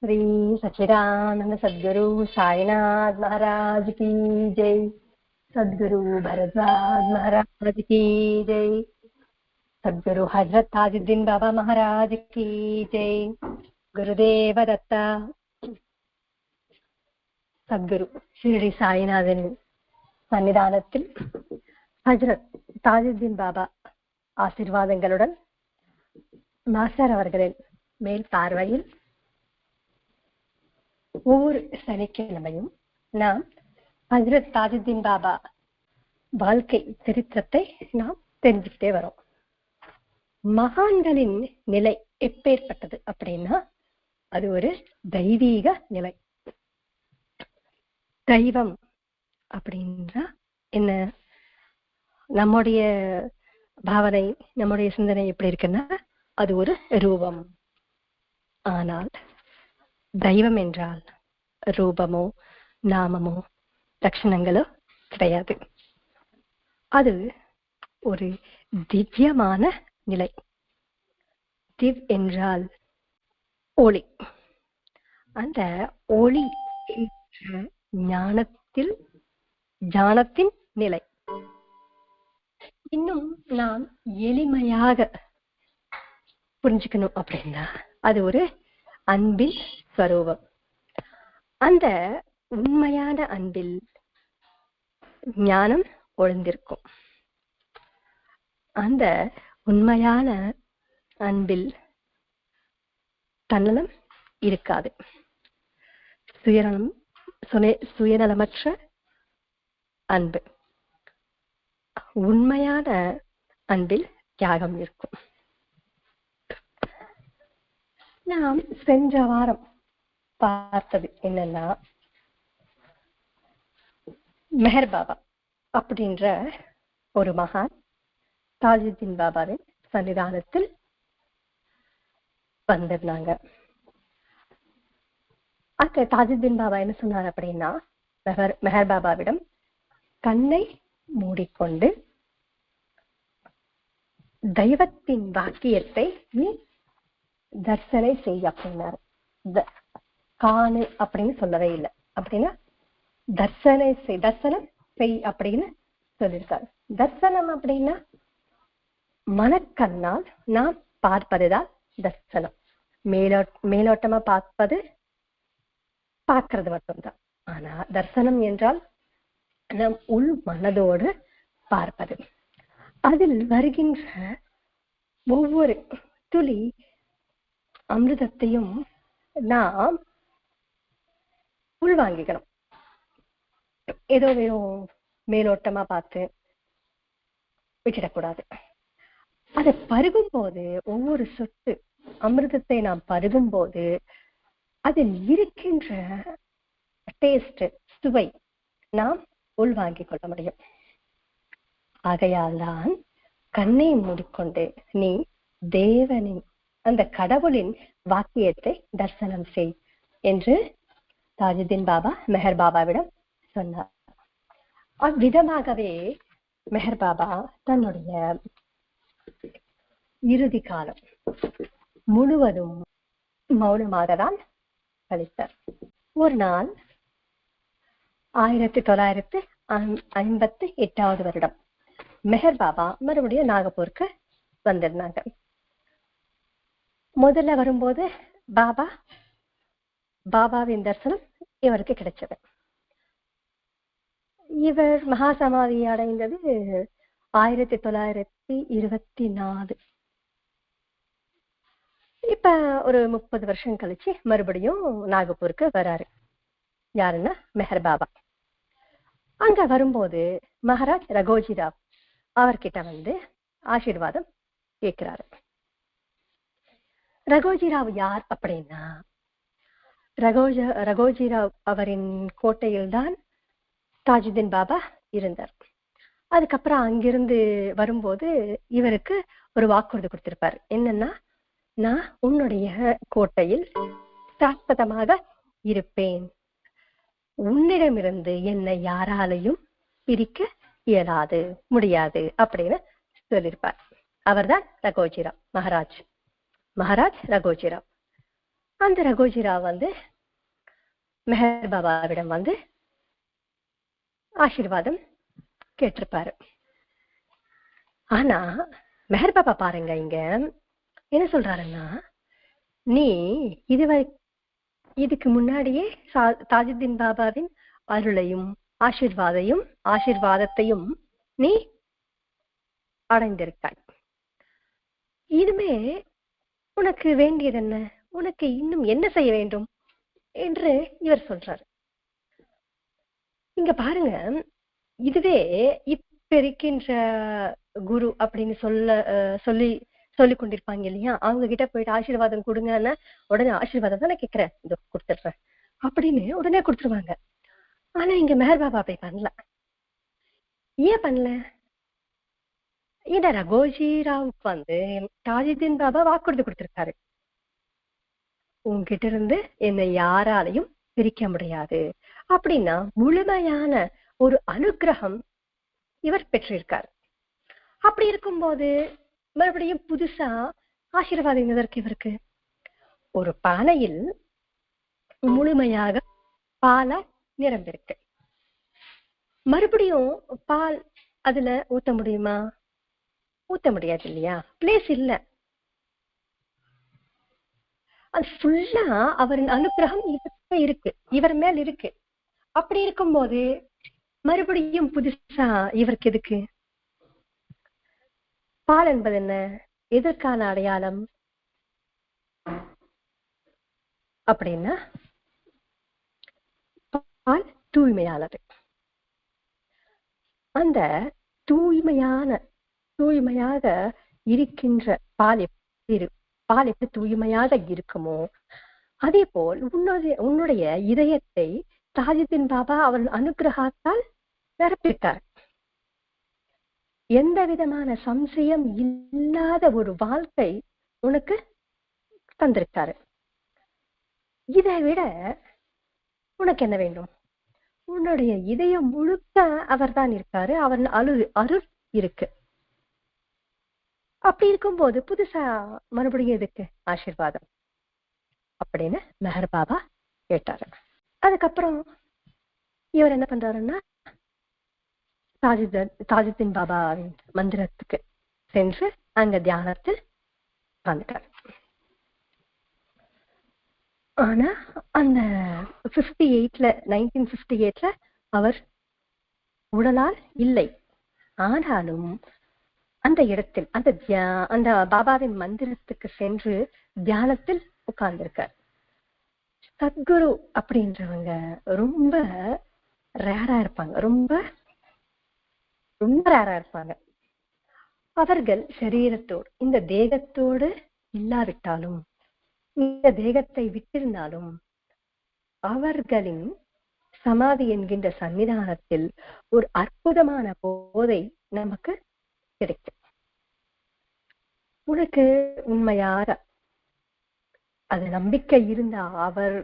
श्री सच्चिदानंद सद्गुरु साईनाथ महाराज की जय। सद्गुरु भरद्वाज महाराज की जय। सद्गुरु हजरत ताजुद्दीन बाबा महाराज की जय। गुरुदेव दत्ता सद्गुरु ஷிரடி சாய்நாதன் சன்னிதானத்தில் ஹஜ்ரத் தாஜுத்தீன் பாபா ஆசீர்வாதங்களுடன் மாஸ்டர் அவர்களின் மேல் பார்வையில் ஒவ்வொரு சனிக்கிழமையும் நாம் ஹஜ்ரத் தாஜுத்தீன் பாபா வாழ்க்கை சரித்திரத்தை நாம் தெரிஞ்சுக்கிட்டே வரோம். மகான்களின் நிலை எப்பேற்பட்டது அப்படின்னா அது ஒரு தெய்வீக நிலை. தெய்வம் அப்படின்றா என்ன? நம்முடைய பாவனை, நம்முடைய சிந்தனை எப்படி இருக்குன்னா அது ஒரு ரூபம். ஆனால் தெய்வம் என்றால் ரூபமோ நாமமோ லட்சணங்களோ கிடையாது. அது ஒரு திவ்யமான நிலை. திவ் என்றால் ஒளி. அந்த ஒளி ஞானத்தின் நிலை. இன்னும் நாம் எளிமையாக புரிஞ்சுக்கணும் அப்படின்னா அது ஒரு அன்பின் ஸ்வரூபம். அந்த உண்மையான அன்பில் ஞானம் ஒளிந்திருக்கும். அந்த உண்மையான அன்பில் தன்னலம் இருக்காது. சுயநலமற்ற அன்பு. உண்மையான அன்பில் தியாகம் இருக்கும். நாம் சென்ற வாரம் பார்த்தது என்னன்னா, மெஹர் பாபா அப்படின்ற ஒரு மகான் தாஜுத்தீன் பாபாவின் சன்னிதானத்தில் வந்திருந்தாங்க. அங்க தாஜுத்தீன் பாபா என்ன சொன்னார் அப்படின்னா, மெஹர் பாபாவிடம் கண்ணை மூடிக்கொண்டு தெய்வத்தின் வாக்கியத்தை நீ தர்சனை செய் அப்படின்னாரு. காணு அப்படின்னு சொல்லவே இல்லை. அப்படின்னா தர்சனம் செய் அப்படின்னு சொல்லியிருக்காரு. தர்சனம் அப்படின்னா மனக்கண்ணால் நாம் பார்ப்பதுதான் தர்சனம். மேலோட்டமா பார்க்கறது மட்டும்தான். ஆனா தர்சனம் என்றால் நம் உள் மனதோடு பார்ப்பது. அதில் வருகின்ற ஒவ்வொரு துளி அமிர்தத்தையும் நாம் உள்வாங்கிக்கணும். ஏதோ வெறும் மேலோட்டமா பார்த்து விட்டுடக்கூடாது. அதை பருகும் போது, ஒவ்வொரு சொட்டு அமிர்தத்தை நாம் பருகும் போது அதில் இருக்கின்ற டேஸ்ட், சுவை நாம் உள்வாங்கிக் கொள்ள முடியும். ஆகையால் தான் கண்ணை மூடிக்கொண்டு நீ தேவனின், அந்த கடவுளின் வாக்கியத்தை தரிசனம் செய் என்று தாஜுத்தீன் பாபா மெஹர் பாபாவிடம் சொன்னார். அவ்விதமாகவே மெஹர் பாபா தன்னுடைய இறுதி காலம் முழுவதும் மௌனமாக தான் கழித்தார். ஒரு நாள் 1958 வருடம் மெஹர் பாபா மறுபடியும் நாகப்பூருக்கு வந்திருந்தாங்க. முதல்ல வரும்போது பாபாவின் தரிசனம் இவருக்கு கிடைச்சது. இவர் மகா சமாதி அடைந்தது 1924. இப்ப ஒரு 30 வருஷம் கழிச்சு மறுபடியும் நாகப்பூருக்கு வராரு. யாருன்னா மெஹர் பாபா. அங்க வரும்போது மகாராஜ் ரகோஜிராவ் அவர்கிட்ட வந்து ஆசீர்வாதம் கேட்கிறாரு. ரகோஜிராவ் யார் அப்படின்னா, ரகோஜிராவ் அவரின் கோட்டையில் தான் தாஜுத்தீன் பாபா இருந்தார். அதுக்கப்புறம் அங்கிருந்து வரும்போது இவருக்கு ஒரு வாக்குறுதி கொடுத்திருப்பார். என்னன்னா, நான் உன்னுடைய கோட்டையில் சாஸ்வதமாக இருப்பேன், உன்னிடமிருந்து என்னை யாராலையும் பிரிக்க இயலாது, முடியாது அப்படின்னு சொல்லியிருப்பார். அவர்தான் ரகோஜிராவ், மகாராஜ் ரகோஜிராவ். அந்த ரகோஜிராவ் மெஹர் பாபாவிடம் ஆசீர்வாதம் கேட்டிருப்பாரு. ஆனா மெஹர் பாபா பாருங்க, இங்க என்ன சொல்றாருன்னா, நீ இதுக்கு முன்னாடியே தாஜுத்தீன் பாபாவின் அருளையும் ஆசீர்வாதத்தையும் நீ அடைந்திருக்காய். இதுமே உனக்கு வேண்டியது என்ன? உனக்கு இன்னும் என்ன செய்ய வேண்டும் என்று இவர் சொல்றாரு. இங்க பாருங்க, இதுவே இப்ப இருக்கின்ற குரு அப்படின்னு சொல்லிக் கொண்டிருப்பாங்க இல்லையா, அவங்க கிட்ட போயிட்டு ஆசீர்வாதம் கொடுங்கன்னா உடனே ஆசீர்வாதம் தான் நான் கேட்கிறேன், இதோ கொடுத்துடுறேன் அப்படின்னு உடனே கொடுத்துருவாங்க. ஆனா இங்க மெஹர் பாபா அப்படி பண்ணல. ஏன் பண்ணல? இந்த ரகோஜி ராவுக்கு தாஜுத்தீன் பாபா வாக்குறுதி கொடுத்திருக்காரு, உங்ககிட்ட இருந்து என்னை யாராலையும் பிரிக்க முடியாது அப்படின்னா முழுமையான ஒரு அனுகிரகம் இவர் பெற்றிருக்கார். அப்படி இருக்கும்போது மறுபடியும் புதுசா ஆசீர்வாதம் எதற்கு இவருக்கு? ஒரு பானையில் முழுமையாக பாலை நிரம்பிருக்கு, மறுபடியும் பால் அதுல ஊத்த முடியுமா? ஊத்த முடியாது இல்லையா, பிளேஸ் இல்ல. அது ஃபுல்லா அவரின் அனுகிரகம் இவருக்கு இருக்கு, இவர் மேல் இருக்கு. அப்படி இருக்கும்போது மறுபடியும் புதுசா இவருக்கு எதுக்கு? பால் என்பது என்ன? எதற்கான அடையாளம் அப்படின்னா பால் தூய்மையானது. அந்த தூய்மையாக இருக்கின்ற பால் எப்படி தூய்மையாக இருக்குமோ அதே போல் உன்னுடைய இதயத்தை தாஜுத்தீன் பாபா அவன் அனுகிரகத்தால் நிரப்பிட்டார். எந்த விதமான சம்சயம் இல்லாத ஒரு வாழ்க்கை உனக்கு தந்திருக்காரு. இதை விட உனக்கு என்ன வேண்டும்? உன்னுடைய இதயம் முழுக்க அவர் தான் இருக்காரு, அவர் அருள் இருக்கு. அப்படி இருக்கும்போது புதுசா மறுபடியும் எதுக்கு ஆசீர்வாதம் அப்படின்னு மெஹர் பாபா கேட்டாரு. அதுக்கப்புறம் இவர் என்ன பண்றாருன்னா தாஜுத்தீன் பாபாவின் மந்திரத்துக்கு சென்று அங்க தியானத்தில் உட்கார்ந்துட்டார். ஆனா அந்த 1958 அவர் உடலால் இல்லை. ஆனாலும் அந்த இடத்தில் அந்த பாபாவின் மந்திரத்துக்கு சென்று தியானத்தில் உட்கார்ந்திருக்கார். சத்குரு அப்படின்றவங்க ரொம்ப ரேரா இருப்பாங்க, ரொம்ப ரேரா இருப்பாங்க. அவர்கள் சரீரத்தோடு இந்த தேகத்தோடு இல்லாவிட்டாலும் இந்த தேகத்தை விட்டிருந்தாலும் அவர்களின் சமாதி என்கின்ற சன்னிதானத்தில் ஒரு அற்புதமான போதை நமக்கு கிடைக்கும். உனக்கு உண்மையார அது நம்பிக்கை இருந்தா, அவர்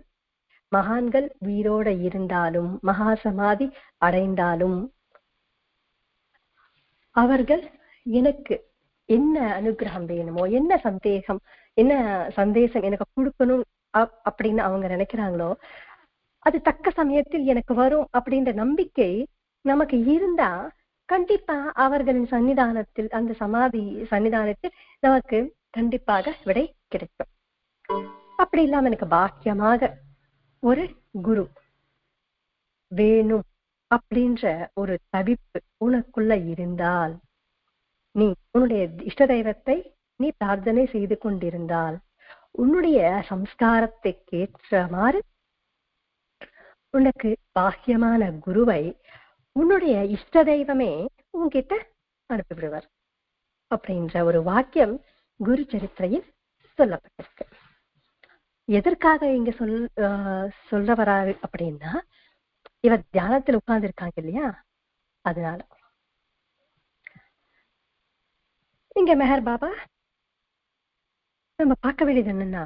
மகான்கள் உயிரோட இருந்தாலும் மகா சமாதி அடைந்தாலும் அவர்கள் எனக்கு என்ன அனுகிரகம் வேணுமோ, என்ன சந்தேசம் எனக்கு கொடுக்கணும் அப்படின்னு அவங்க நினைக்கிறாங்களோ அது தக்க சமயத்தில் எனக்கு வரும் அப்படின்ற நம்பிக்கை நமக்கு இருந்தா கண்டிப்பா அவர்களின் சன்னிதானத்தில் அந்த சமாதி சன்னிதானத்தில் நமக்கு கண்டிப்பாக விடை கிடைக்கும். அப்படி இல்லாம எனக்கு பாக்கியமாக ஒரு குரு வேணும் அப்படின்ற ஒரு தவிப்பு உனக்குள்ள இருந்தால், நீ உன்னுடைய இஷ்ட தெய்வத்தை நீ பிரார்த்தனை செய்து கொண்டிருந்தால், உன்னுடைய சம்ஸ்காரத்துக்கேற்றமாறு உனக்கு பாக்கியமான குருவை உன்னுடைய இஷ்ட தெய்வமே உன்கிட்ட அனுப்பிவிடுவார் அப்படின்ற ஒரு வாக்கியம் குரு சரித்திரையில் சொல்லப்பட்டிருக்கு. எதற்காக இங்க சொல்ல வராரு அப்படின்னா, இவர் தியானத்தில் உட்கார்ந்து இருக்காங்க இல்லையா, அதனால. இங்க மெஹர் பாபா நம்ம பார்க்க வேண்டியது என்னன்னா,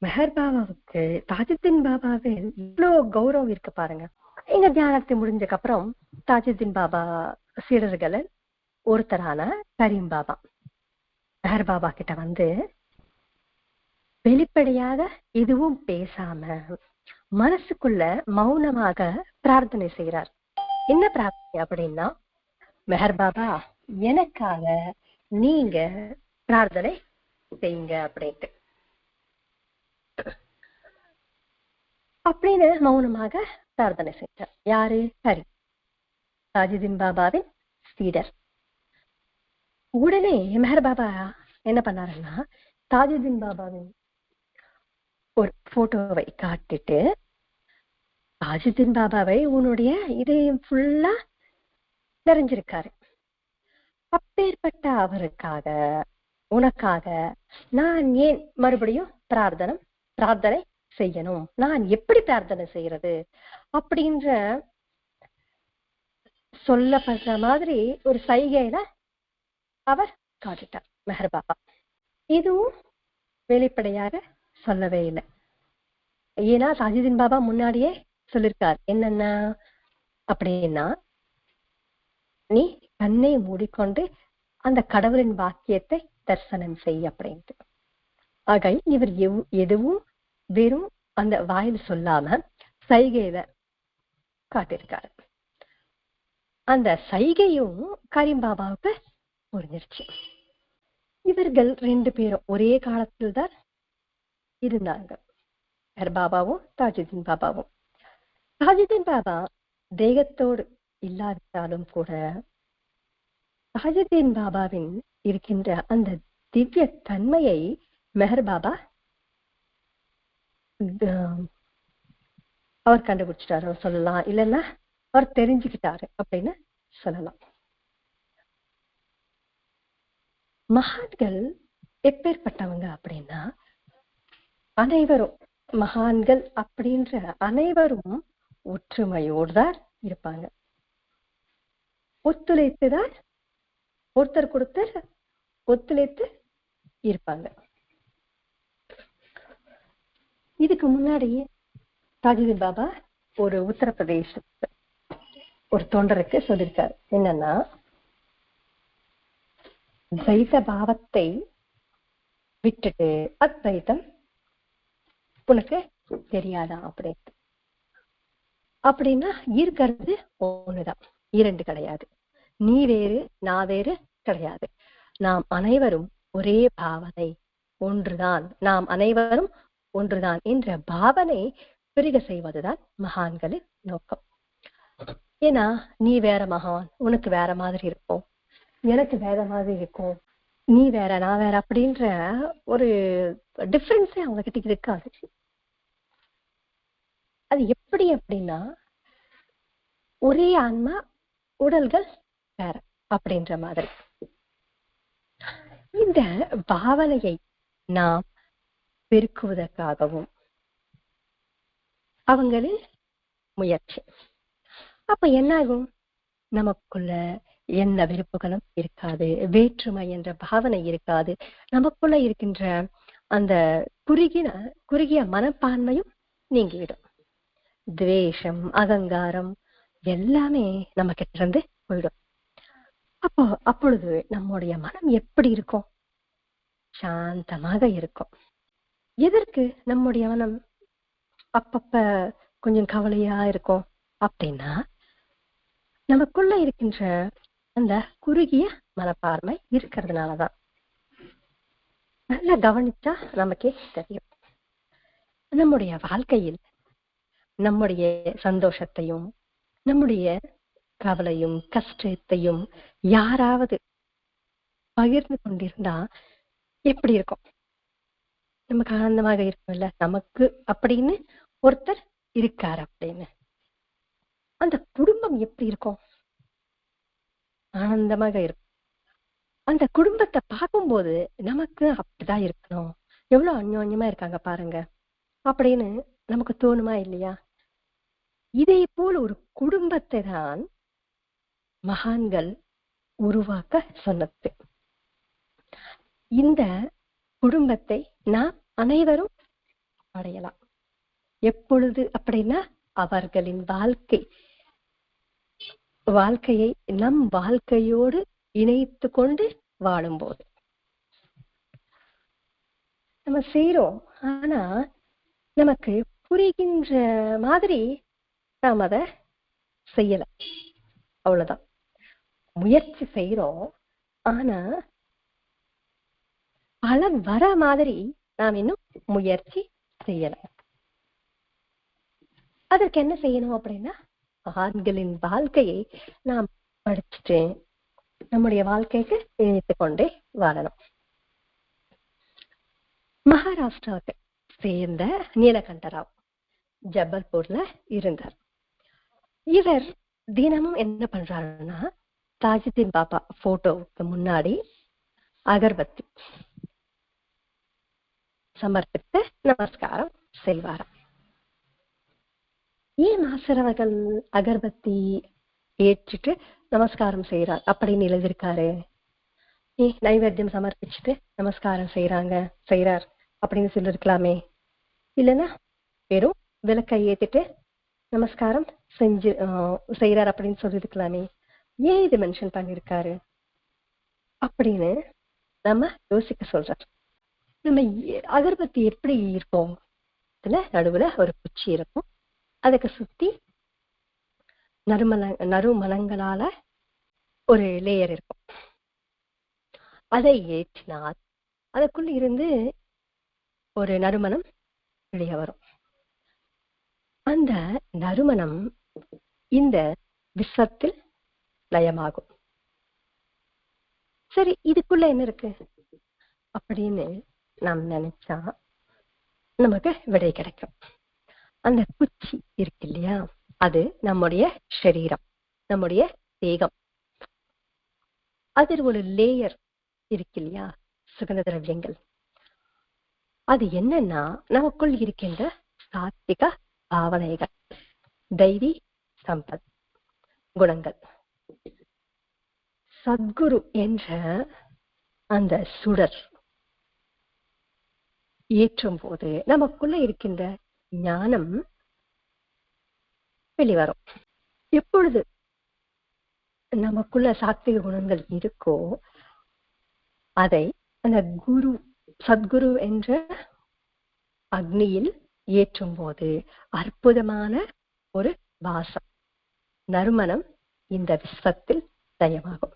மெஹர் பாபாவுக்கு தாஜுத்தீன் பாபாவில் இவ்வளவு கௌரவம் இருக்கு பாருங்க. இங்க தியானத்தை முடிஞ்சதுக்கு அப்புறம் தாஜுத்தீன் பாபா சீடர்களில் ஒருத்தரான கரீம் பாபா மெஹர் பாபா கிட்ட வெளிப்படையாக எதுவும் பேசாம மனசுக்குள்ள மௌனமாக பிரார்த்தனை செய்யறார். என்ன பிரார்த்தனை அப்படின்னா, மெஹர் பாபா எனக்காக நீங்க பிரார்த்தனை செய்யுங்க அப்படின்ட்டு. அப்படின்னு மௌனமாக பிரார்த்தனை செஞ்சார். யாரு? ஹரி, தாஜுதீன் பாபாவின் சீடர். உடனே மெஹர் பாபா என்ன பண்ணாருன்னா, தாஜுதீன் பாபாவின் ஒரு போட்டோவை காட்டிட்டு, தாஜுதீன் பாபாவை உன்னுடைய இதயம் ஃபுல்லா நிறைஞ்சிருக்காரு, அப்பேற்பட்ட அவருக்காக உனக்காக நான் ஏன் மறுபடியும் பிரார்த்தனை செய்யணும், நான் எப்படி பிரார்த்தனை செய்யறது அப்படின்ற சொல்லப்படுற மாதிரி ஒரு சைகையில அவர் காட்டிட்டார் மெஹர் பாபா. இதுவும் வெளிப்படையாக சொல்லவே இல்லை. ஏன்னா தாஜுதீன் பாபா முன்னாடியே சொல்லிருக்கார் என்னன்னா அப்படின்னா, நீ கண்ணை மூடிக்கொண்டு அந்த கடவுளின் வாக்கியத்தை தரிசனம் செய் அப்படின்ட்டு. ஆக இவர் எதுவும் வெறும் அந்த வாயில் சொல்லாம சைகையில காட்டியிருக்காரு. அந்த சைகையும் கரீம் பாபாவுக்கு புரிஞ்சிருச்சு. இவர்கள் 2 பேரும் ஒரே காலத்தில் தான் இருந்தாங்க, மெஹர் பாபாவும் தாஜுதீன் பாபாவும். தாஜுதீன் பாபா தேகத்தோடு இல்லாவிட்டாலும் கூட தாஜுதீன் பாபாவின் இருக்கின்ற அந்த திவ்ய தன்மையை மெஹர் பாபா அவர் கண்டுபிடிச்சிட்டாரு சொல்லலாம், இல்லைன்னா அவர் தெரிஞ்சுக்கிட்டாரு அப்படின்னு சொல்லலாம். மகான்கள் எப்பேற்பட்டவங்க அப்படின்னா, அனைவரும் மகான்கள் அப்படின்ற அனைவரும் ஒற்றுமையோடு தான் இருப்பாங்க. ஒத்துழைத்துதான் ஒருத்தர் கொடுத்தர் ஒத்துழைத்து இருப்பாங்க. இதுக்கு முன்னாடி தாஜுதீன் பாபா ஒரு உத்தரப்பிரதேச ஒரு தொண்டருக்கு சொல்லியிருக்காரு என்னன்னா, துவைத பாவத்தை விட்டுட்டு அத்வைதம் உனக்கு தெரியாதா அப்படின்ட்டு. அப்படின்னா இருக்கிறது ஒண்ணுதான், 2 கிடையாது. நீ வேறு நான் வேறு கிடையாது. நாம் அனைவரும் ஒரே பாவனை, ஒன்றுதான், நாம் அனைவரும் ஒன்றுதான் என்ற பாவனை பெருக செய்வதுதான் மகான்களின் நோக்கம். ஏன்னா நீ வேற மகான், உனக்கு வேற மாதிரி இருக்கும், எனக்கு வேற மாதிரி இருக்கும், நீ வேற நான் வேற அப்படின்ற ஒரு டிஃபரன்ஸே அவங்க கிட்ட இருக்காது. அது எப்படி அப்படின்னா, ஒரே ஆன்மா, உடல்கள் வேற அப்படின்ற மாதிரி. இந்த பாவனையை நாம் பெருக்குவதற்காகவும் அவங்களின் முயற்சி. அப்ப என்ன ஆகும், நமக்குள்ள எந்த விருப்புகளும் இருக்காது, வேற்றுமை என்ற பாவனை இருக்காது, நமக்குள்ள இருக்கின்ற அந்த குறுகிய மனப்பான்மையும் நீங்கிவிடும். துவேஷம், அகங்காரம் எல்லாமே நம்ம கிட்ட இருந்து போயிடும். அப்பொழுது நம்முடைய மனம் எப்படி இருக்கும்? சாந்தமாக இருக்கும். எதற்கு நம்முடைய மனம் அப்பப்ப கொஞ்சம் கவலையா இருக்கும் அப்படின்னா, நமக்குள்ள இருக்கின்ற அந்த குறுகிய மனப்பான்மை இருக்கிறதுனாலதான். நல்லா கவனிச்சா நமக்கே தெரியும். நம்முடைய வாழ்க்கையில் நம்முடைய சந்தோஷத்தையும் நம்முடைய கவலையும் கஷ்டத்தையும் யாராவது பகிர்ந்து கொண்டிருந்தா எப்படி இருக்கும்? நமக்கு ஆனந்தமாக இருக்கும்ல, நமக்கு அப்படின்னு ஒருத்தர் இருக்காரு அப்படின்னு. அந்த குடும்பம் எப்படி இருக்கும்? ஆனந்தமாக இருக்கும். அந்த குடும்பத்தை பார்க்கும்போது நமக்கு அப்படிதான் இருக்கணும், எவ்வளவு அந்யோன்யமா இருக்காங்க பாருங்க அப்படின்னு நமக்கு தோணுமா இல்லையா? இதே போல் ஒரு குடும்பத்தை தான் மகான்கள் உருவாக்க சொன்னது. இந்த குடும்பத்தை நாம் அனைவரும் அடையலாம். எப்பொழுது அப்படின்னா, அவர்களின் வாழ்க்கையை நம் வாழ்க்கையோடு இணைத்து கொண்டு வாழும்போது. நம்ம செய்யறோம், ஆனா நமக்கு புரிகின்ற மாதிரி நாம் அதை செய்யல, அவ்வளவுதான். முயற்சி செய்யறோம், ஆனா பலன் வர மாதிரி நாம் இன்னும் முயற்சி செய்யல. அதற்கு என்ன செய்யணும் அப்படின்னா, ஆண்களின் வாழ்க்கையை நாம் படிச்சுட்டு நம்முடைய வாழ்க்கைக்கு இணைத்துக் கொண்டே வாழணும். மகாராஷ்டிராவுக்கு சேர்ந்த நீலகண்டராவ் ஜபல்பூர்ல இருந்தார். இவர் தினமும் என்ன பண்றாருன்னா, தாஜுதீன் பாபா போட்டோவுக்கு முன்னாடி அகர்பத்தி சமர்ப்பித்து நமஸ்காரம் செய்வாராம். ஏன் மாஸ்டர் அவர்கள் அகர்பத்தி ஏற்றிட்டு நமஸ்காரம் செய்யறார் அப்படின்னு எழுதியிருக்காரு? நைவேத்தியம் சமர்ப்பிச்சுட்டு நமஸ்காரம் செய்யறார் அப்படின்னு சொல்லிருக்கலாமே. இல்லைன்னா வெறும் விளக்கை ஏத்திட்டு நமஸ்காரம் செய்யறார் அப்படின்னு சொல்லிருக்கலாமே. ஏன் இது மென்ஷன் பண்ணிருக்காரு அப்படின்னு நம்ம யோசிக்க சொல்றார். நம்ம அகர்பத்தி எப்படி இருக்கும்? இதுல நடுவுல ஒரு குச்சி இருக்கும், அதுக்கு சுத்தி நறுமணங்களால ஒரு லேயர் இருக்கும். அதை ஏற்றினால் அதுக்குள்ள இருந்து ஒரு நறுமணம் வெளியே வரும். அந்த நறுமணம் இந்த விஷத்தில் லயமாகும். சரி, இதுக்குள்ள என்ன இருக்கு அப்படின்னு நாம் நினைச்சா நமக்கு விடை கிடைக்கும். அந்த குச்சி இருக்கு இல்லையா, அது நம்முடைய சரீரம், நம்முடைய தேகம். அதில் ஒரு லேயர் இருக்கு இல்லையா, சுகந்த திரவியங்கள். அது என்னன்னா நமக்குள் இருக்கின்ற சாத்விக பாவனைகள், தெய்வீ சம்பத் குணங்கள். சத்குரு என்ற அந்த சுடர் ஏற்றும் போது நமக்குள்ள இருக்கின்ற ஞானம் வெளிவரும். எப்பொழுது நமக்குள்ள சாத்விக குணங்கள் இருக்கோ அதை அந்த சத்குரு என்ற அக்னியில் ஏற்றும் போது அற்புதமான ஒரு வாசம், நறுமணம் இந்த விஸ்வத்தில் தயமாகும்.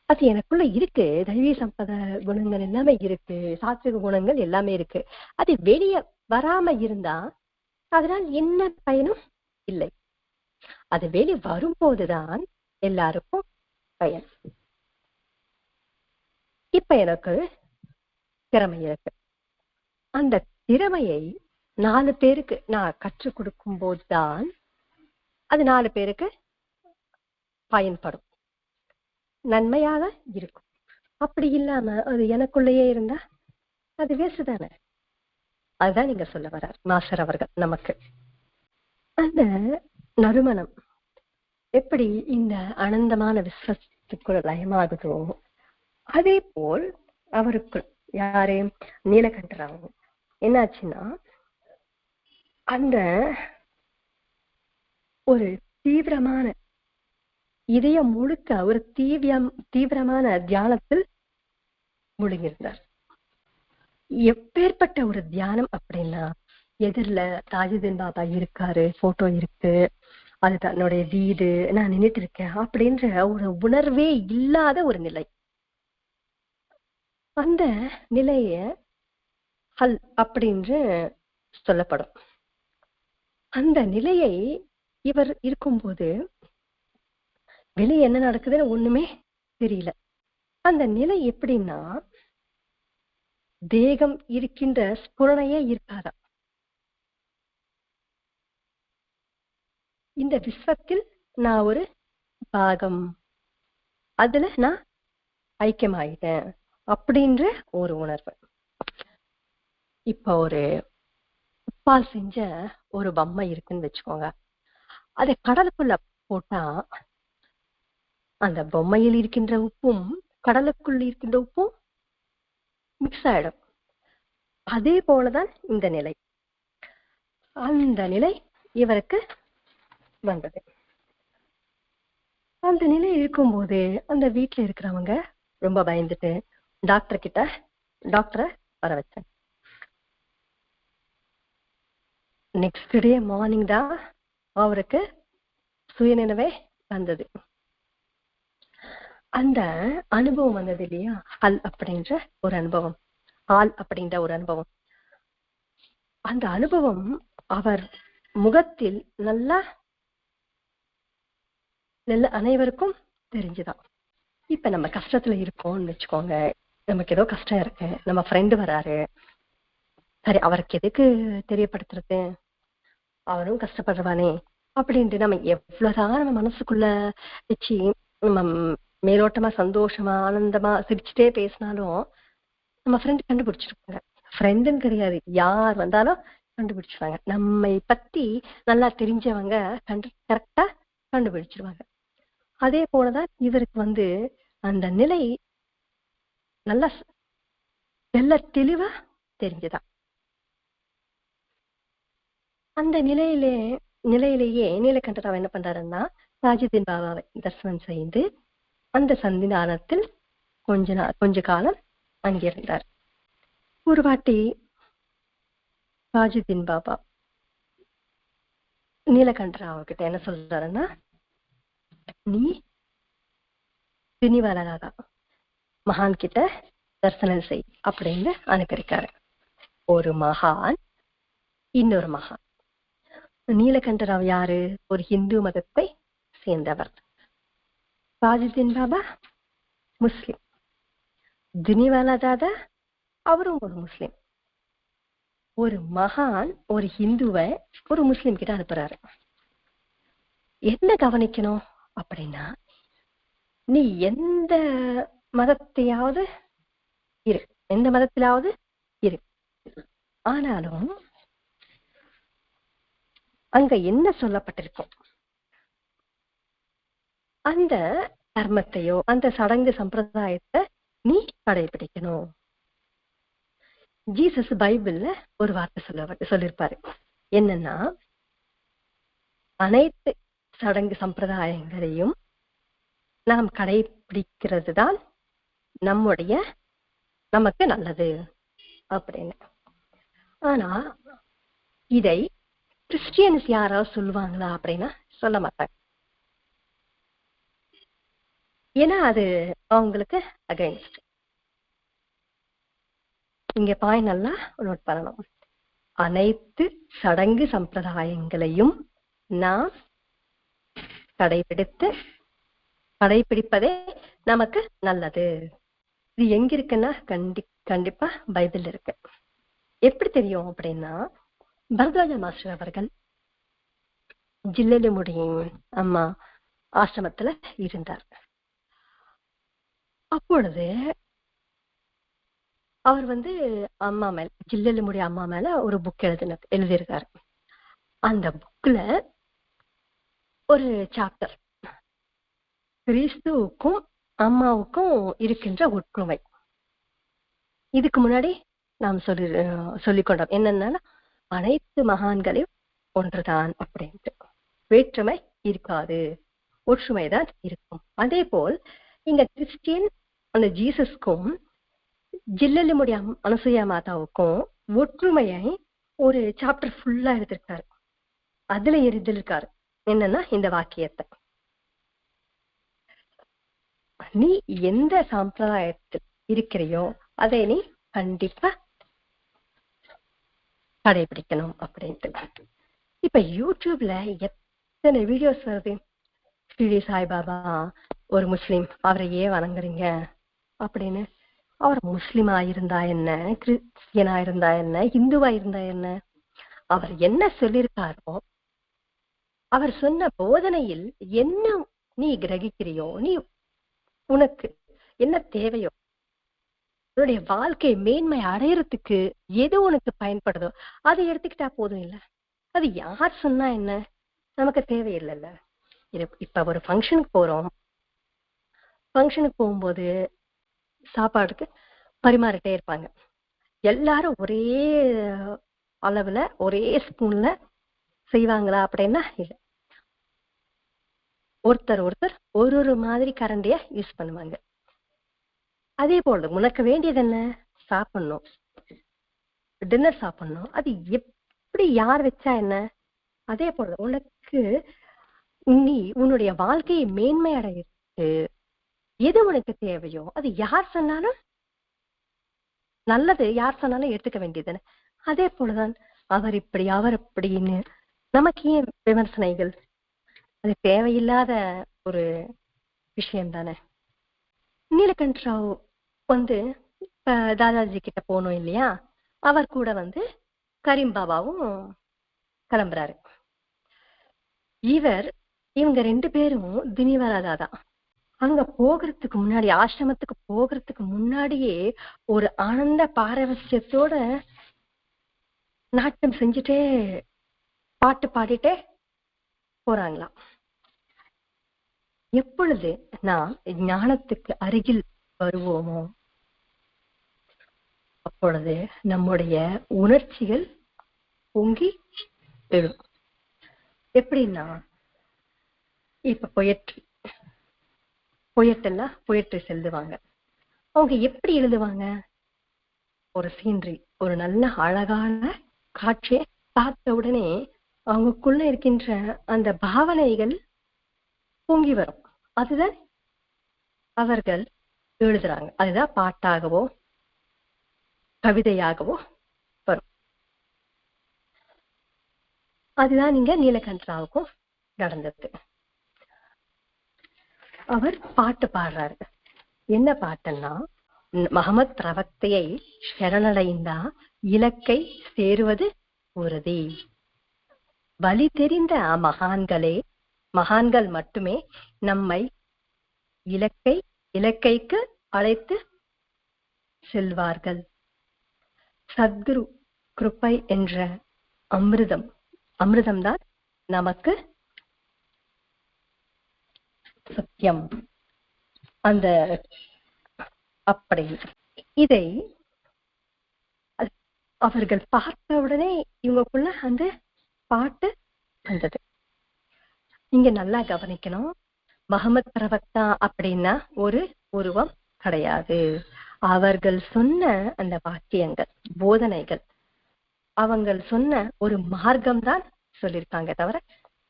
அது எனக்குள்ள இருக்கு, தெய்வீக சம்பத குணங்கள் எல்லாமே இருக்கு, சாத்விக குணங்கள் எல்லாமே இருக்கு. அது வெளியே வராம இருந்தா அதனால் என்ன பயனும் இல்லை. அது வெளியே வரும்போதுதான் எல்லாருக்கும் பயன். இப்ப எனக்கு திறமை இருக்கு. அந்த திறமையை 4 பேருக்கு நான் கற்றுக் கொடுக்கும் போதுதான் அது 4 பேருக்கு பயன்படும், நன்மையாக இருக்கும். அப்படி இல்லாம அது எனக்குள்ளேயே இருந்தா அது வேஸ்ட் தானே. அதுதான் நீங்க சொல்ல வர்றார் மாஸ்டர் அவர்கள் நமக்கு. அந்த நறுமணம் எப்படி இந்த அனந்தமான விஸ்வத்துக்குள் லயமாகுதோ அதே போல் அவருக்குள், யாரே நீலகண்டராவ் என்னாச்சுன்னா, அந்த ஒரு தீவிரமான இதயம் முழுக்க ஒரு தீவிரமான தியானத்தில் முழுங்கியிருந்தார். எப்பேற்பட்ட ஒரு தியானம் அப்படின்னா, எதிரில தாஜுதீன் பாபா இருக்காரு, போட்டோ இருக்கு, அது தன்னுடைய வீடு, நான் நின்றுட்டு இருக்கேன் அப்படின்ற ஒரு உணர்வே இல்லாத ஒரு நிலை. அந்த நிலைய ஹல் அப்படின்னு சொல்லப்படும். அந்த நிலையை இவர் இருக்கும்போது வெளியே என்ன நடக்குதுன்னு ஒண்ணுமே தெரியல. அந்த நிலை எப்படின்னா, தேகம் இருக்கின்ற ஸ்புரணையே இருக்காதா. இந்த விஸ்வத்தில் நான் ஒரு பாகம், அதுல நான் ஐக்கியமாயிட்டேன் அப்படின்ற ஒரு உணர்வு. இப்ப ஒரு உப்பால் செஞ்ச ஒரு பொம்மை இருக்குன்னு வச்சுக்கோங்க, அதை கடலுக்குள்ள போட்டா அந்த பொம்மையில் இருக்கின்ற உப்பும் கடலுக்குள் இருக்கின்ற உப்பும் மிக்ஸ் ஆயிடும். அதே போலதான் இந்த நிலை. அந்த நிலை இவருக்கு வந்தது. அந்த நிலை இருக்கும்போது அந்த வீட்டுல இருக்கிறவங்க ரொம்ப பயந்துட்டு டாக்டரை வர வச்சாங்க. நெக்ஸ்ட் டே மார்னிங் தான் அவருக்கு சுயநினைவே வந்தது. அந்த அனுபவம் வந்தது இல்லையா, ஹல் அப்படின்ற ஒரு அனுபவம், ஆள் அப்படின்ற ஒரு அனுபவம். அந்த அனுபவம் அவர் முகத்தில் நல்லா அனைவருக்கும் தெரிஞ்சுதான். இப்ப நம்ம கஷ்டத்துல இருக்கோம்னு வச்சுக்கோங்க, நமக்கு ஏதோ கஷ்டம் இருக்கு, நம்ம ஃப்ரெண்டு வராரு, சரி அவருக்கு எதுக்கு தெரியப்படுத்துறது, அவரும் கஷ்டப்படுறவானே அப்படின்ட்டு நம்ம எவ்வளவுதான் நம்ம மனசுக்குள்ள வச்சு நம்ம மேலோட்டமா சந்தோஷமா ஆனந்தமா சிரிச்சுட்டே பேசினாலும் நம்ம ஃப்ரெண்டு கண்டுபிடிச்சிருப்பாங்க. ஃப்ரெண்டுன்னு கிடையாது, யார் வந்தாலும் கண்டுபிடிச்சிருவாங்க. நம்மை பத்தி நல்லா தெரிஞ்சவங்க கரெக்டா கண்டுபிடிச்சிருவாங்க. அதே போலதான் இவருக்கு அந்த நிலை நல்லா தெளிவா தெரிஞ்சுதான். அந்த நிலையிலேயே நீலகண்டராவ் என்ன பண்றாருன்னா, தாஜுதீன் பாபாவை தரிசனம் செய்து அந்த சன்னிதானத்தில் கொஞ்ச காலம் அங்கிருந்தார். ஒரு வாட்டி தாஜுதீன் பாபா நீலகண்டராவ் கிட்ட என்ன சொல்றாருன்னா, நீ தினிவாலா மகான் கிட்ட தரிசனம் செய் அப்படின்னு அனுப்பியிருக்காரு. ஒரு மகான், இன்னொரு மகான். நீலகண்டராவ் யாரு? ஒரு ஹிந்து மதத்தை சேர்ந்தவர். தாஜுதீன் பாபா முஸ்லிம். தினிவாலா தாதா அவரும் ஒரு முஸ்லிம். ஒரு மகான் ஒரு ஹிந்துவை ஒரு முஸ்லிம் கிட்ட அனுப்புறாரு. என்ன கவனிக்கணும் அப்படின்னா, நீ எந்த மதத்தையாவது இரு, எந்த மதத்திலாவது இரு, ஆனாலும் அங்க என்ன சொல்லப்பட்டிருக்கும் அந்த தர்மத்தையோ அந்த சடங்கு சம்பிரதாயத்தை நீ கடைபிடிக்கணும். ஜீசஸ் பைபிள்ல ஒரு வார்த்தை சொல்லிருப்பாரு, என்னன்னா, அனைத்து சடங்கு சம்பிரதாயங்களையும் நாம் கடைபிடிக்கிறது தான் நமக்கு நல்லது அப்படின்னு. ஆனா இதை கிறிஸ்டியன்ஸ் யாராவது சொல்லுவாங்களா அப்படின்னா சொல்ல மாட்டாங்க. ஏன்னா அது அவங்களுக்கு அகைன்ஸ்ட். இங்க பாயிண்ட் நல்லா நோட் பண்ணணும். அனைத்து சடங்கு சம்பிரதாயங்களையும் நாம் கடைபிடிப்பதே நமக்கு நல்லது. இது எங்க இருக்குன்னா கண்டிப்பா பைபிள் இருக்கு. எப்படி தெரியும் அப்படின்னா, பரத்வாஜ மாஸ்டர் அவர்கள் ஜில்லலுமுடி அம்மா ஆசிரமத்துல இருந்தார். அப்பொழுது அவர் அம்மா மேல, ஜில்லலுமுடி அம்மா மேல ஒரு புக் எழுதியிருக்காரு. அந்த புக்ல ஒரு சாப்டர், கிறிஸ்துவுக்கும் அம்மாவுக்கும் இருக்கின்ற ஒற்றுமை. இதுக்கு முன்னாடி நாம் சொல்லிக்கொண்டோம் என்னன்னா, அனைத்து மகான்களையும் ஒன்றுதான் அப்படின்ட்டு, வேற்றுமை இருக்காது, ஒற்றுமைதான் இருக்கும். அதே போல் இங்க கிறிஸ்டியன் அந்த ஜீசஸ்க்கும் ஜில்லலுமுடி அனசூயா மாதாவுக்கும் ஒற்றுமையை ஒரு சாப்டர் ஃபுல்லா எடுத்திருக்காரு. அதுல எழுதியிருக்காரு என்னன்னா இந்த வாக்கியத்தை, நீ எந்த சம்பிரதாயத்தில் இருக்கிறையோ அதை நீ கண்டிப்பா கடைபிடிக்கணும் அப்படின்ட்டு. இப்ப யூடியூப்ல எத்தனை வீடியோஸ் வருது. ஸ்ரீ சாய்பாபா ஒரு முஸ்லிம், அவரை ஏன் வணங்குறீங்க அப்படின்னு. அவர் முஸ்லிமா இருந்தா என்ன, கிறிஸ்டியனா இருந்தா என்ன, இந்துவா இருந்தா என்ன, அவர் என்ன சொல்லியிருக்காரோ, அவர் சொன்ன போதனையில் என்ன நீ கிரகிக்கிறியோ, நீ உனக்கு என்ன தேவையோ, உன்னுடைய வாழ்க்கை மேன்மை அடையறதுக்கு எது உனக்கு பயன்படுதோ அதை எடுத்துக்கிட்டா போதும் இல்ல. அது யார் சொன்னா என்ன, நமக்கு தேவையில்லைல்ல. இப்ப ஒரு ஃபங்க்ஷனுக்கு போறோம், ஃபங்க்ஷனுக்கு போகும்போது சாப்பாடுக்கு பரிமாறிட்டே இருப்பாங்க. எல்லாரும் ஒரே அளவுல ஒரே ஸ்பூன்ல செய்வாங்களா அப்படின்னா இல்ல. ஒருத்தர் ஒரு மாதிரி கரண்டிய யூஸ் பண்ணுவாங்க. அதே போல உனக்கு வேண்டியது என்ன, சாப்பிடணும், டின்னர் சாப்பிடணும், அது எப்படி எப்படி யார் வச்சா என்ன, அதே போல உனக்கு நீ உன்னுடைய வாழ்க்கையை மேன்மை அடையிருக்கு எது உனக்கு தேவையோ அது யார் சொன்னாலும் நல்லது, யார் சொன்னாலும் எடுத்துக்க வேண்டியதுன்னு. அதே போலதான் அவர் இப்படி அவர் அப்படின்னு நமக்கு ஏன் விமர்சனைகள்? அது தேவையில்லாத ஒரு விஷயம் தானே. நீலகண்ட ராவ் இப்ப தாதாஜி கிட்ட போனோம் இல்லையா, அவர் கூட கரீம் பாபாவும் கிளம்புறாரு. இவங்க 2 பேரும் துனிவாலா தாதா அங்க போகிறதுக்கு முன்னாடி, ஆசிரமத்துக்கு போகிறதுக்கு முன்னாடியே ஒரு ஆனந்த பாரவசியத்தோட நாட்டியம் செஞ்சுட்டே பாட்டு பாடிட்டே போறாங்களாம். எப்பொழுது நாம் ஞானத்துக்கு அருகில் வருவோமோ அப்பொழுது நம்முடைய உணர்ச்சிகள் பொங்கி எழும். எப்படின்னா, இப்ப பொயட்ரி எழுதுவாங்க. அவங்க எப்படி எழுதுவாங்க? ஒரு சீனரி, ஒரு நல்ல அழகான காட்சியை பார்த்த உடனே அவங்களுக்குள்ள இருக்கின்ற அந்த பாவனைகள் பொங்கி வரும். அதுதான் அவர்கள் எழுதுறாங்க. அதுதான் பாட்டாகவோ கவிதையாகவோ வரும். அதுதான் நீங்க நீலகண்ட ராவுக்கும் நடந்தது. அவர் பாட்டு பாடுறாரு. என்ன பாட்டுன்னா, மஹமத் பிரவக்தையை சரணடைந்தா இலக்கை சேருவது உறுதி. வழி தெரிந்த மகான்கள் மட்டுமே நம்மை இலக்கைக்கு அழைத்து செல்வார்கள். சத்குரு கிருப்பை என்ற அமிர்தம்தான் நமக்கு சத்தியம். அந்த அப்படி இதை அவர்கள் பார்த்த உடனே இவங்களுக்குள்ள அந்த பாட்டு வந்தது. நீங்க நல்லா கவனிக்கணும், மஹமத் பிரவக்தா அப்படின்னா ஒரு உருவம் கிடையாது. அவர்கள் சொன்ன அந்த வாக்கியங்கள், போதனைகள், அவங்க சொன்ன ஒரு மார்க்கம் தான் சொல்லியிருக்காங்க, தவிர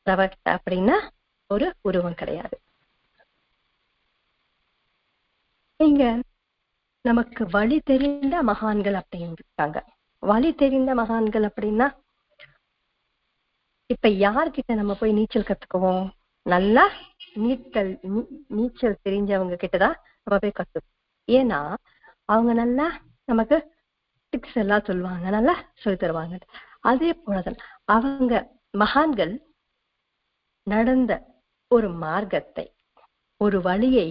பிரவக்தா அப்படின்னா ஒரு உருவம் கிடையாது. இங்க நமக்கு வழி தெரிந்த மகான்கள் அப்படின்னு இருக்காங்க. வழி தெரிந்த மகான்கள் அப்படின்னா, இப்ப யார்கிட்ட நம்ம போய் நீச்சல் கத்துக்குவோம்? நல்லா நீச்சல் தெரிஞ்சவங்க கிட்டதான் நம்ம போய் கத்துக்குவோம். ஏன்னா அவங்க நல்லா நமக்கு டிப்ஸ் எல்லாம் சொல்லுவாங்க, நல்லா சொல்லி தருவாங்க. அதே போலதான் அவங்க மகான்கள் நடந்த ஒரு மார்க்கத்தை, ஒரு வழியை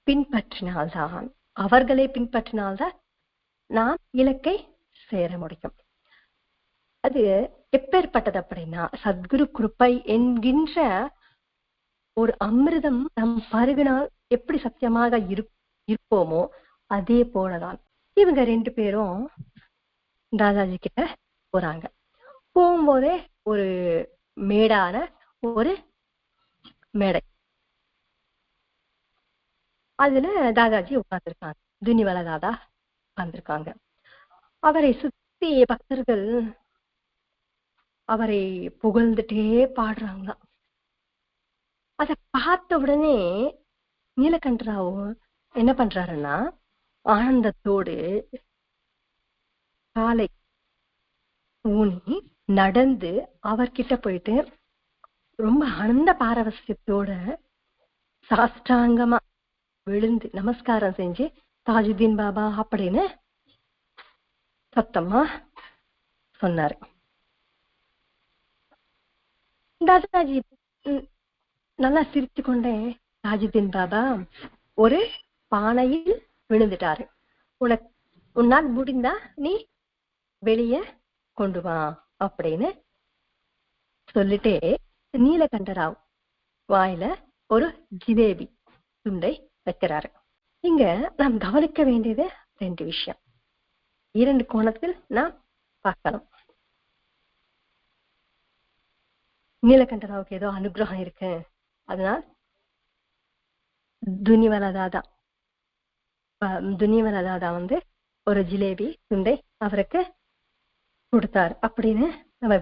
பின்பற்றினால்தான், அவர்களை பின்பற்றினால்தான் நாம் இலக்கை சேர முடியும். அது எப்பேற்பட்டது அப்படின்னா, சத்குரு கிருப்பை என்கின்ற ஒரு அமிர்தம் நம் பருகினால் எப்படி சத்தியமாக இருப்போமோ அதே போலதான் இவங்க 2 பேரும் தாதாஜி கிட்ட போறாங்க. போகும்போதே ஒரு மேடான ஒரு மேடை, அதுல தாதாஜி உட்கார்ந்துருக்காங்க, துனிவாலா தாதா உட்கார்ந்துருக்காங்க. அவரை சுத்தி பக்தர்கள் அவரை புகழ்ந்துட்டே பாடுறாங்க. அதை பார்த்த உடனே நீலகண்ட ராவ் என்ன பண்றாருன்னா, ஆனந்தத்தோடு காலை ஊனி நடந்து அவர்கிட்ட போயிட்டு ரொம்ப ஆனந்த பாரவசியத்தோட சாஷ்டாங்கமா விழுந்து நமஸ்காரம் செஞ்சு, தாஜுதீன் பாபா அப்படின்னு சத்தமா சொன்னாரு. தாதாஜி நல்லா சிரித்து கொண்டே, தாஜுதீன் பாபா ஒரு பானையில் விழுந்துட்டாரு, உன்னால் முடிந்தா நீ வெளியே கொண்டு வா அப்படின்னு சொல்லிட்டே நீலகண்ட ராவ் வாயில ஒரு ஜிலேபி துண்டை வைக்கிறாரு. இங்க நாம் கவனிக்க வேண்டியது 2 விஷயம், 2 கோணத்தில் நாம் பார்க்கணும். நீலகண்ட ராவுக்கு ஏதோ அனுகிரகம் இருக்கு, அதனால் துனிவாலா தாதா ஒரு ஜிலேபி துண்டை அவருக்கு கொடுத்தார் அப்படின்னு நம்ம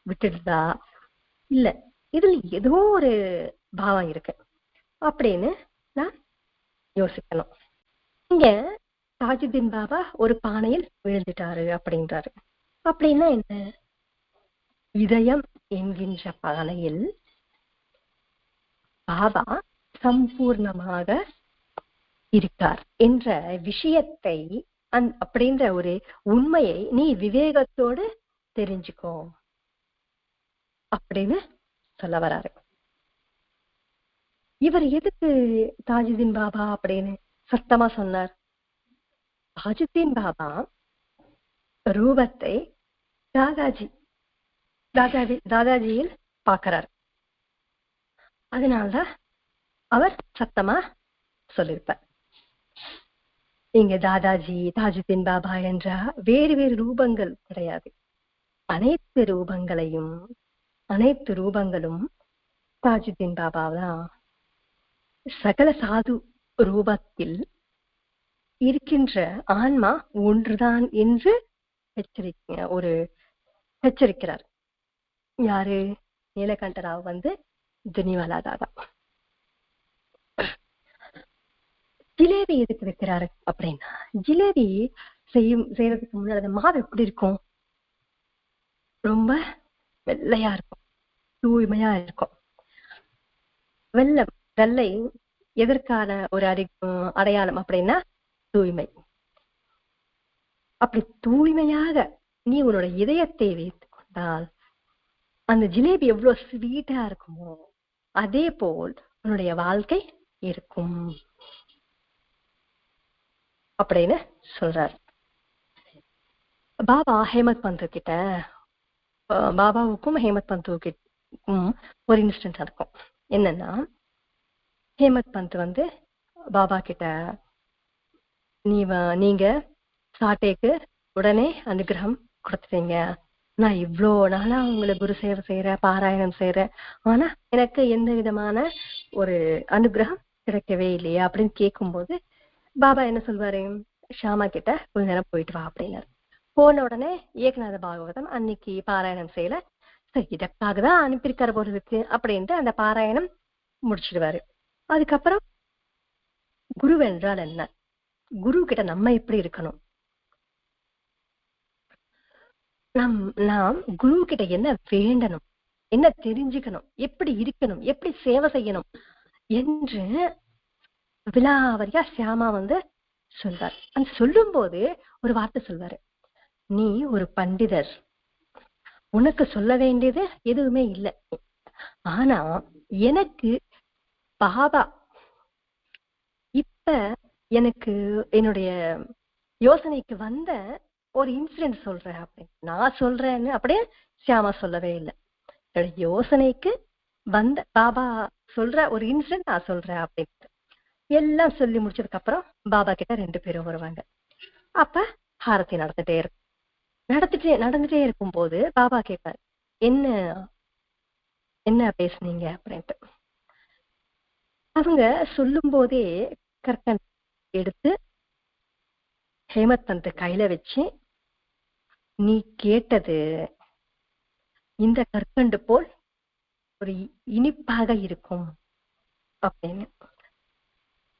விட்டுடுதா, இல்ல இதுல ஏதோ ஒரு பாவம் இருக்கு அப்படின்னு நான் யோசிக்கணும். இங்க தாஜுதீன் பாபா ஒரு பானையில் விழுந்துட்டாரு அப்படின்றாரு. அப்படின்னா என்ன? இதயம் என்கின்ற பானையில் பாபா சம்பூர்ணமாக இருக்கார் என்ற விஷயத்தை அப்படின்ற ஒரு உண்மையை நீ விவேகத்தோடு தெரிஞ்சுக்கோ அப்படின்னு சொல்ல வராரு. இவர் எதுக்கு தாஜுதீன் பாபா அப்படின்னு சத்தமா சொன்னார்? தாஜுதீன் பாபா ரூபத்தை தாதாஜியில் பார்க்கிறார். அதனால்தான் அவர் சத்தமா சொல்லியிருப்பார். இங்க தாஜுதீன் பாபா என்ற வேறு வேறு ரூபங்கள் கிடையாது. அனைத்து ரூபங்களும் தாஜுதீன் பாபா தான். சகல சாது ரூபத்தில் இருக்கின்ற ஆன்மா ஒன்றுதான் என்று எச்சரிக்கிறார். யாரு? நீலகண்டராவ் துனிவாலா தாதா. ஜிலேபி எதுக்கு வைக்கிறாரு அப்படின்னா, ஜிலேபி செய்யறதுக்கு முன்னாடி அந்த மாவு எப்படி இருக்கும்? ரொம்ப வெள்ளையா இருக்கும், தூய்மையா இருக்கும். வெள்ளை எதற்கான ஒரு அடையாளம் அப்படின்னா தூய்மை. அப்படி தூய்மையாக நீ உன்னோட இதயத்தை வைத்துக் கொண்டால் அந்த ஜிலேபி எவ்வளவு ஸ்வீட்டா இருக்குமோ அதே போல் உன்னுடைய வாழ்க்கை இருக்கும் அப்படின்னு சொல்றாரு. பாபா ஹேமத் பந்து கிட்ட, பாபாவுக்கும் ஹேமத் பந்துக்கும் ஒரு இன்சிடென்ட் நடக்கும். என்னன்னா, ஹேமத் பந்த் பாபா கிட்ட, நீங்க சாட்டைக்கு உடனே அனுகிரகம் கொடுத்துட்டீங்க, நான் இவ்வளோ நாளா உங்களை குரு சேவை செய்யறேன், பாராயணம் செய்யறேன், ஆனா எனக்கு எந்த விதமான ஒரு அனுகிரகம் கிடைக்கவே இல்லையா அப்படின்னு கேட்கும்போது பாபா என்ன சொல்வாரு? ஷாமா கிட்ட கொஞ்ச நேரம் போயிட்டு வா அப்படின்னாரு. போன உடனே ஏகநாத பாகவதம் அன்னைக்கு பாராயணம் செய்யல, சரி இதற்காக தான் அனுப்பியிருக்காரு போல இருக்கு அப்படின்ட்டு அந்த பாராயணம் முடிச்சிடுவாரு. அதுக்கப்புறம் குரு என்றால் என்ன, குரு கிட்ட நம்ம எப்படி இருக்கணும், நாம் குரு கிட்ட என்ன வேண்டணும், என்ன தெரிஞ்சுக்கணும், எப்படி இருக்கணும், எப்படி சேவை செய்யணும் என்று விலாவரியா சியாமா சொல்வார். அந்த சொல்லும் போது ஒரு வார்த்தை சொல்வாரு, நீ ஒரு பண்டிதர், உனக்கு சொல்ல வேண்டியது எதுவுமே இல்லை, ஆனா எனக்கு பாபா இப்ப எனக்கு என்னுடைய யோசனைக்கு வந்த ஒரு இன்சிடென்ட் சொல்றேன் அப்படின்னு நான் சொல்றேன்னு அப்படியே சியாமா சொல்லவே இல்லை. யோசனைக்கு வந்த பாபா சொல்ற ஒரு இன்சிடென்ட் நான் சொல்றேன் அப்படின்னு எல்லாம் சொல்லி முடிச்சதுக்கு அப்புறம் பாபா கிட்ட 2 பேரும் வருவாங்க. அப்ப ஹாரதி நடந்துட்டே இருக்கும் போது பாபா கேட்பாரு, என்ன என்ன பேசுனீங்க அப்படின்ட்டு. அவங்க சொல்லும் போதே கற்கண்டு எடுத்து ஹேமத் பந்த் கையில வச்சு, நீ கேட்டது இந்த கற்கண்டு போல் ஒரு இனிப்பாக இருக்கும் அப்படின்னு.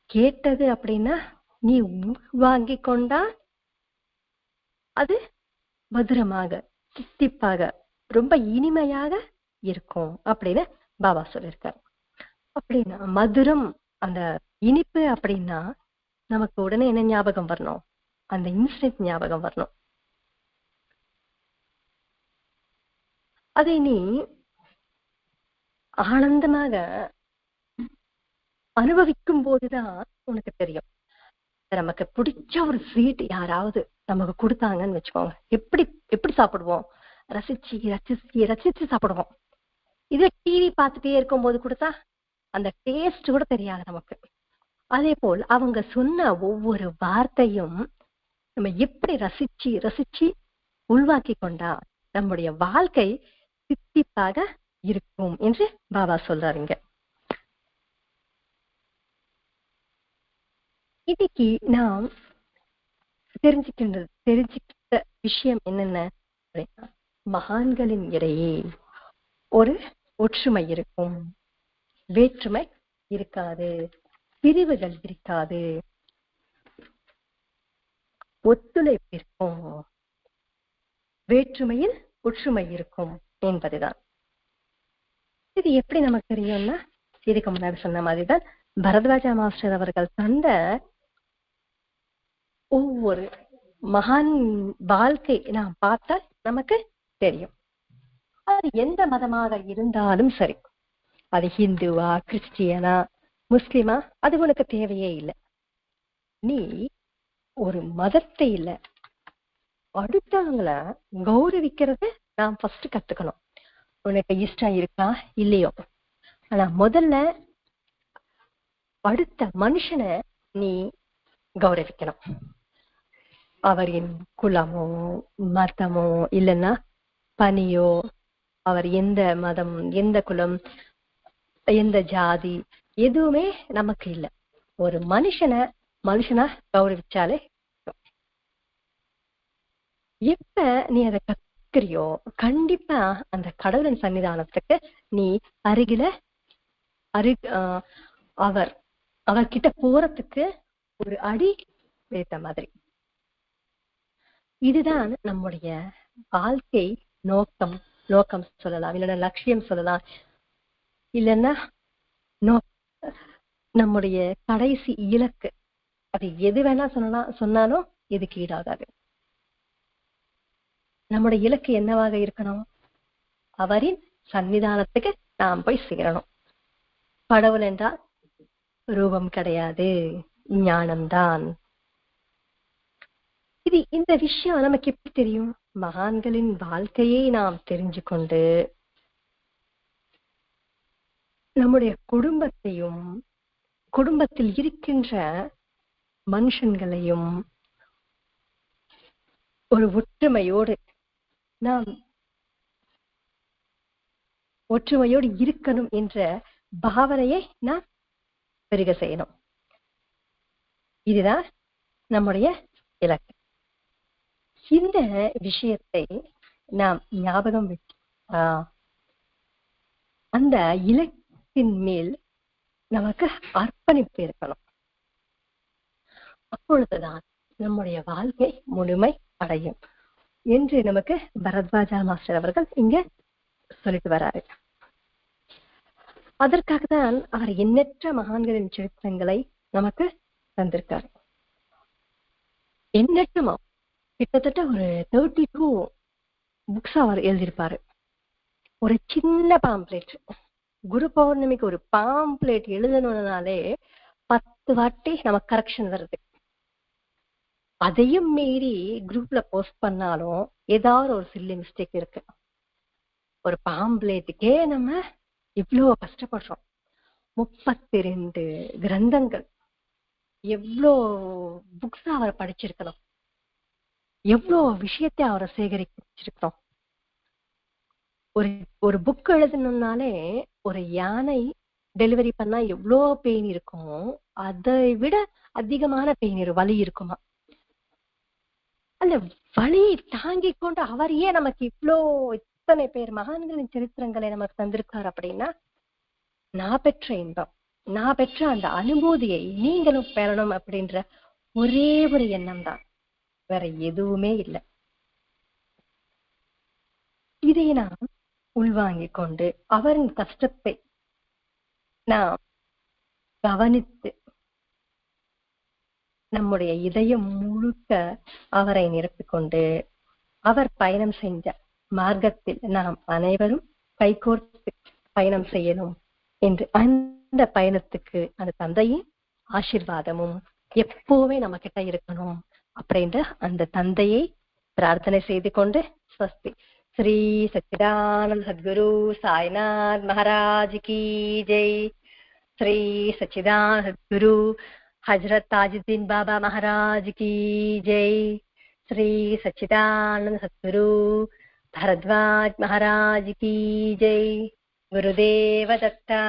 கேட்டது அப்படின்னா நீ வாங்கி கொண்டா அது மதுரமாக, தித்திப்பாக, ரொம்ப இனிமையாக இருக்கும் அப்படின்னு பாபா சொல்லியிருக்காரு. அப்படின்னா மதுரம், அந்த இனிப்பு அப்படின்னா நமக்கு உடனே என்ன ஞாபகம் வரணும்? அந்த இன்சிடென்ட் ஞாபகம் வரணும். அதை நீ ஆனந்தமாக அனுபவிக்கும் போதுதான் உனக்கு தெரியும். நமக்கு பிடிச்ச ஒரு ஸ்வீட் யாராவது நமக்கு கொடுத்தாங்கன்னு வச்சுக்கோங்க, எப்படி எப்படி சாப்பிடுவோம்? ரசிச்சு ரசிச்சு ரசிச்சு சாப்பிடுவோம். இதே டிவி பார்த்துட்டே இருக்கும் போது கொடுத்தா அந்த டேஸ்ட் கூட தெரியாது நமக்கு. அதே போல் அவங்க சொன்ன ஒவ்வொரு வார்த்தையும் நம்ம எப்படி ரசிச்சு ரசிச்சு உள்வாக்கி கொண்டா நம்முடைய வாழ்க்கை தித்திப்பாக இருக்கும் என்று பாபா சொல்றாருங்க. இன்னைக்கு நாம் தெரிஞ்சுக்கிட்ட விஷயம் என்னென்ன அப்படின்னா, மகான்களின் இடையே ஒரு ஒற்றுமை இருக்கும், வேற்றுமை இருக்காது, பிரிவுகள் இருக்காது, ஒத்துழைப்பு இருக்கும், வேற்றுமையில் ஒற்றுமை இருக்கும் என்பதுதான். இது எப்படி நமக்கு தெரியும்னா, இதுக்கு முன்னாடி சொன்ன மாதிரிதான் பரத்வாஜா மாஸ்டர் அவர்கள் தந்த ஒவ்வொரு மகான் வாழ்க்கை நாம் பார்த்தால் நமக்கு தெரியும். அது எந்த மதமாக இருந்தாலும் சரி, அது ஹிந்துவா, கிறிஸ்டியனா, முஸ்லிமா, அது உனக்கு தேவையே இல்லை. நீ ஒரு மதத்தை இல்ல, அடுத்தவங்களை கௌரவிக்கிறத நாம் ஃபர்ஸ்ட் கத்துக்கணும். உனக்கு இஷ்டம் இருக்கா இல்லையோ, ஆனா முதல்ல அடுத்த மனுஷனை நீ கௌரவிக்கணும். அவரின் குலமோ மதமோ இல்லைன்னா பணியோ, அவர் எந்த மதம், எந்த குலம், எந்த ஜாதி, எதுவுமே நமக்கு இல்லை. ஒரு மனுஷனா கௌரவிச்சாலே, எப்ப நீ அதை கத்துக்கிறியோ கண்டிப்பா அந்த கடவுளின் சன்னிதானத்துக்கு நீ அவர்கிட்ட போறதுக்கு ஒரு அடி வைத்த மாதிரி. இதுதான் நம்முடைய வாழ்க்கை நோக்கம் சொல்லலாம், இல்லைன்னா லட்சியம் சொல்லலாம், இல்லைன்னா நம்முடைய கடைசி இலக்கு. அது எது வேணா சொன்னாலும் இதுக்கு ஈடாகாது. நம்முடைய இலக்கு என்னவாக இருக்கணும்? அவரின் சன்னிதானத்துக்கு நாம் போய் சேரணும். கடவுள் என்றால் ரூபம் கிடையாது, ஞானம்தான். இந்த விஷயம் நமக்கு எப்படி தெரியும்? மகான்களின் வாழ்க்கையை நாம் தெரிஞ்சு கொண்டு நம்முடைய குடும்பத்தையும் குடும்பத்தில் இருக்கின்ற மனுஷங்களையும் ஒரு ஒற்றுமையோடு இருக்கணும் என்ற பாவனையை நாம் பெருக செய்யணும். இதுதான் நம்முடைய இலக்கு. இந்த விஷயத்தை நாம் ஞாபகம் வச்சு அந்த இலக்கின் மேல் நமக்கு அர்ப்பணிப்பு இருக்கணும். அப்பொழுதுதான் நம்முடைய வாழ்க்கை முழுமை அடையும் என்று நமக்கு பரத்வாஜா மாஸ்டர் அவர்கள் இங்க சொல்லிட்டு வராரு. அதற்காக தான் அவர் எண்ணற்ற மகான்களின் சரித்திரங்களை நமக்கு தந்திருக்காரு. எண்ணற்றமா கிட்டத்தட்ட ஒரு 32 புக்ஸ் அவர் எழுதியிருப்பாரு. ஒரு சின்ன பாம்ப்ளேட், குரு பௌர்ணமிக்கு ஒரு பாம்ப்ளேட் எழுதணும்னாலே 10 வாட்டி நமக்கு கரெக்ஷன் வருது. அதையும் மீறி குரூப்ல போஸ்ட் பண்ணாலும் ஏதாவது ஒரு சில்லி மிஸ்டேக் இருக்கு. ஒரு பாம்ப்ளேட்டுக்கே நம்ம இவ்வளோ கஷ்டப்படுறோம். 32 கிரந்தங்கள், எவ்வளோ புக்ஸ் அவரை படிச்சிருக்கணும், எவ்வளோ விஷயத்தை அவரை சேகரிச்சிருக்கணும். ஒரு புக் எழுதணும்னாலே ஒரு யானை டெலிவரி பண்ணா எவ்வளோ பெயின் இருக்குமோ அதை விட அதிகமான பெயின் வலி இருக்குமா. அந்த வலி தாங்கி கொண்டு அவர் ஏன் நமக்கு இத்தனை பேர் மகான்களின் சரித்திரங்களை நமக்கு தந்திருக்காரு அப்படின்னா, நான் பெற்ற இன்பம், நான் பெற்ற அந்த அனுபூதியை நீங்களும் பெறணும் அப்படின்ற ஒரே ஒரு எண்ணம் தான், வேற எதுவுமே இல்லை. இதை நாம் உள்வாங்கிக் கொண்டு அவரின் கஷ்டத்தை நாம் கவனித்து நம்முடைய இதயம் முழுக்க அவரை நிரப்பிக்கொண்டு அவர் பயணம் செஞ்ச மார்க்கத்தில் நாம் அனைவரும் கைகோர்த்து பயணம் செய்யணும் என்று, அந்த பயணத்துக்கு அந்த தந்தையின் ஆசீர்வாதமும் எப்பவுமே நம்ம கிட்ட இருக்கணும் அப்படின்ற அந்த தந்தையை பிரார்த்தனை செய்து கொண்டு ஸ்வஸ்தி. ஸ்ரீ சச்சிதானந்த சத்குரு சாய்நாத் மகாராஜ் கி ஜெய். ஸ்ரீ சச்சிதானந்த சத்குரு हजरत ताजुद्दीन बाबा महाराज की जय. श्री सच्चिदानंद सद्गुरु भारद्वाज महाराज की जय. गुरुदेव दत्ता.